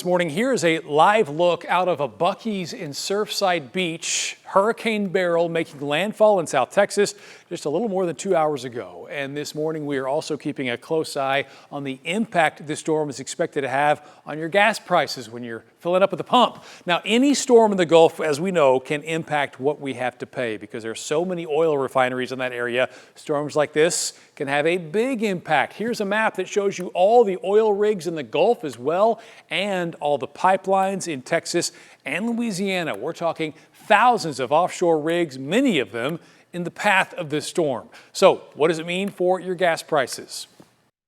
This morning, here is a live look out of a Buc-ee's in Surfside Beach. Hurricane Beryl making landfall in South Texas just a little more than 2 hours ago. And this morning, we are also keeping a close eye on the impact this storm is expected to have on your gas prices when you're filling up at the pump. Now, any storm in the Gulf, as we know, can impact what we have to pay because there are so many oil refineries in that area. Storms like this can have a big impact. Here's a map that shows you all the oil rigs in the Gulf as well, and all the pipelines in Texas and Louisiana. We're talking thousands of offshore rigs, many of them in the path of this storm. So what does it mean for your gas prices?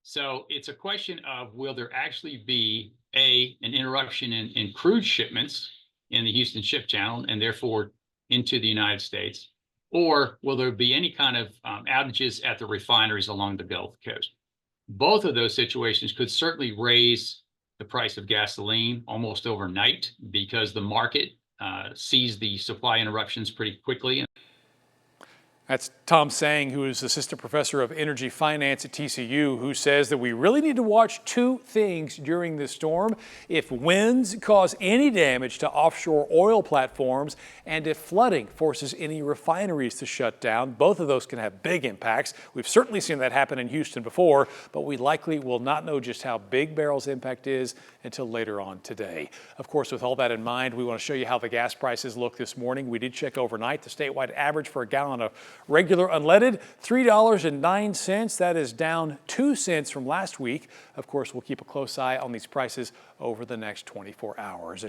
So it's a question of, will there actually be an interruption in crude shipments in the Houston Ship Channel and therefore into the United States? Or will there be any kind of outages at the refineries along the Gulf Coast? Both of those situations could certainly raise the price of gasoline almost overnight because the market sees the supply interruptions pretty quickly. That's Tom Sang, who is assistant professor of energy finance at TCU, who says that we really need to watch two things during this storm: if winds cause any damage to offshore oil platforms and if flooding forces any refineries to shut down. Both of those can have big impacts. We've certainly seen that happen in Houston before, but we likely will not know just how big Beryl's impact is until later on today. Of course, with all that in mind, we want to show you how the gas prices look this morning. We did check overnight. The statewide average for a gallon of regular unleaded, $3.09. That is down 2 cents from last week. Of course, we'll keep a close eye on these prices over the next 24 hours.